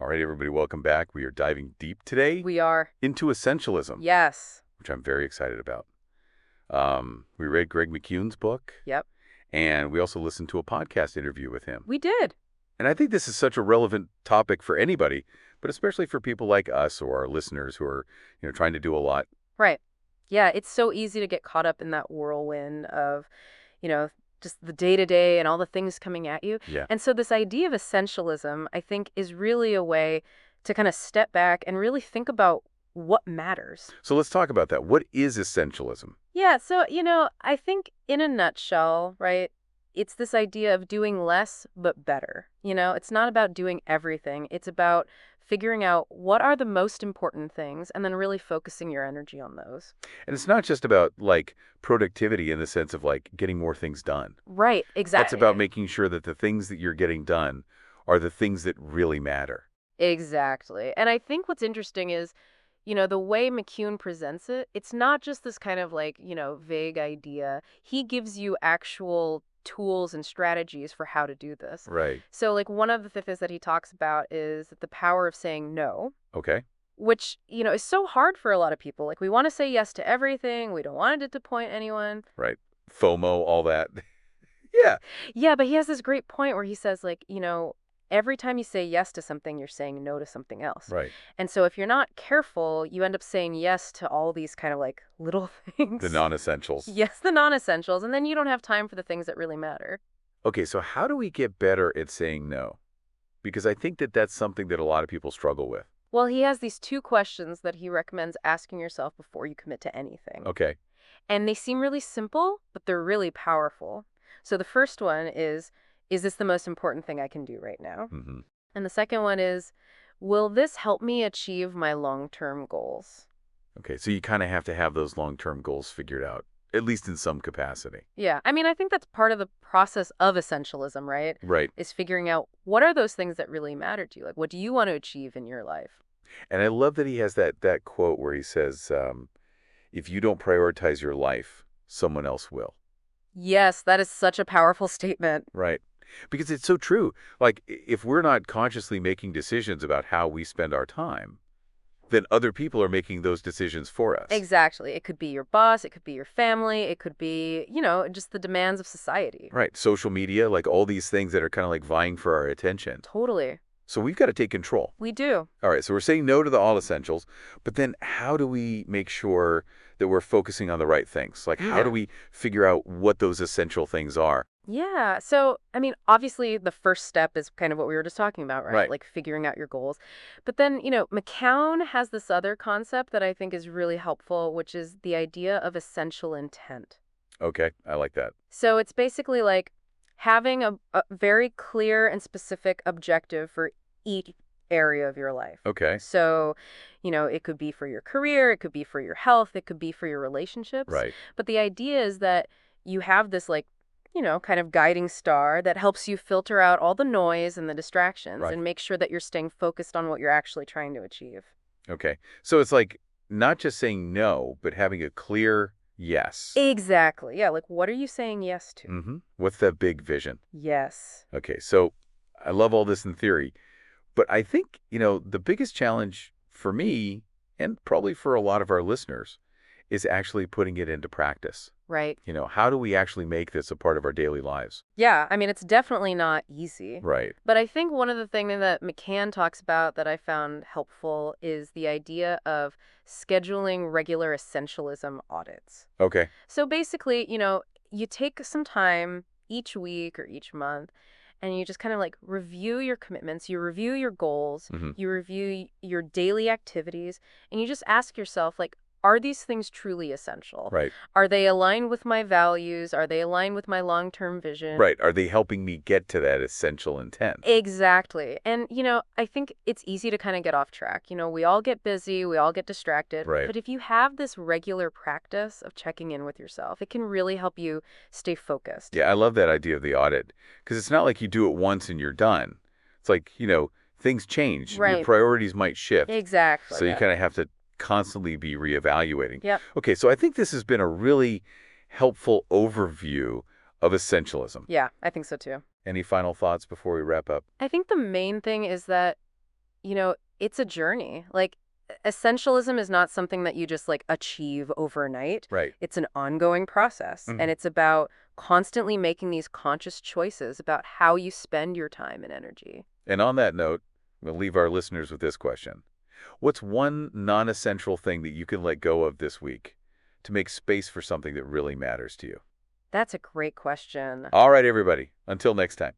All right, everybody, welcome back. We are diving deep today We are. into essentialism, Yes. which I'm very excited about. We read Greg McKeown's book, Yep. and we also listened to a podcast interview with him. We did. And I think this is such a relevant topic for anybody, but especially for people like us or our listeners who are, trying to do a lot. Right. Yeah, it's so easy to get caught up in that whirlwind of, you know, just the day-to-day and all the things coming at you. Yeah. And so this idea of essentialism, I think, is really a way to kind of step back and really think about what matters. So let's talk about that. What is essentialism? Yeah, so, I think in a nutshell, right, it's this idea of doing less but better. It's not about doing everything. It's about figuring out what are the most important things and then really focusing your energy on those. And it's not just about, productivity in the sense of, getting more things done. Right, That's exactly. about making sure that the things that you're getting done are the things that really matter. Exactly. And I think what's interesting is, the way McKeown presents it, it's not just this kind of vague idea. He gives you actual tools and strategies for how to do this. Right. So one of the things that he talks about is the power of saying no, Okay. which, is so hard for a lot of people. We want to say yes to everything. We don't want it to disappoint anyone. Right. FOMO, all that. Yeah. Yeah, but he has this great point where he says, every time you say yes to something, you're saying no to something else. Right. And so if you're not careful, you end up saying yes to all these kind of little things. The non-essentials. Yes, the non-essentials. And then you don't have time for the things that really matter. Okay, so how do we get better at saying no? Because I think that that's something that a lot of people struggle with. Well, he has these 2 questions that he recommends asking yourself before you commit to anything. Okay. And they seem really simple, but they're really powerful. So the first one is this the most important thing I can do right now? Mm-hmm. And the second one is, will this help me achieve my long-term goals? Okay, so you kind of have to have those long-term goals figured out, at least in some capacity. Yeah, I think that's part of the process of essentialism, right? Right. Is figuring out what are those things that really matter to you? What do you want to achieve in your life? And I love that he has that quote where he says, if you don't prioritize your life, someone else will. Yes, that is such a powerful statement. Right. Because it's so true. If we're not consciously making decisions about how we spend our time, then other people are making those decisions for us. Exactly. It could be your boss, it could be your family, it could be, just the demands of society. Right. Social media, all these things that are kind of vying for our attention. Totally. So we've got to take control. We do. All right. So we're saying no to the all essentials, but then how do we make sure that we're focusing on the right things? How do we figure out what those essential things are? Yeah. So, obviously the first step is kind of what we were just talking about, right? Right. Figuring out your goals. But then, McKeown has this other concept that I think is really helpful, which is the idea of essential intent. Okay. I like that. So it's basically having a very clear and specific objective for each area of your life. Okay. So, it could be for your career, it could be for your health, it could be for your relationships. Right. But the idea is that you have this kind of guiding star that helps you filter out all the noise and the distractions Right. and make sure that you're staying focused on what you're actually trying to achieve. Okay. So it's not just saying no, but having a clear yes. Exactly. Yeah. What are you saying yes to? Mm-hmm. What's that big vision? Yes. Okay. So I love all this in theory, but I think, the biggest challenge for me and probably for a lot of our listeners is actually putting it into practice. Right. How do we actually make this a part of our daily lives? Yeah. It's definitely not easy. Right. But I think one of the things that McKeown talks about that I found helpful is the idea of scheduling regular essentialism audits. Okay. So basically, you take some time each week or each month and you just kind of review your commitments, you review your goals, Mm-hmm. you review your daily activities, and you just ask yourself, are these things truly essential? Right. Are they aligned with my values? Are they aligned with my long-term vision? Right. Are they helping me get to that essential intent? Exactly. And, I think it's easy to kind of get off track. We all get busy, we all get distracted. Right. But if you have this regular practice of checking in with yourself, it can really help you stay focused. Yeah, I love that idea of the audit because it's not like you do it once and you're done. It's things change. Right. Your priorities might shift. Exactly. So you kind of have to constantly be reevaluating. Yep. Okay, so I think this has been a really helpful overview of essentialism. Yeah, I think so too. Any final thoughts before we wrap up? I think the main thing is that It's a journey. Like, essentialism is not something that you just like achieve overnight. Right. It's an ongoing process, and Mhm. it's about constantly making these conscious choices about how you spend your time and energy. And on that note, we'll leave our listeners with this question. What's one non-essential thing that you can let go of this week to make space for something that really matters to you? That's a great question. All right, everybody. Until next time.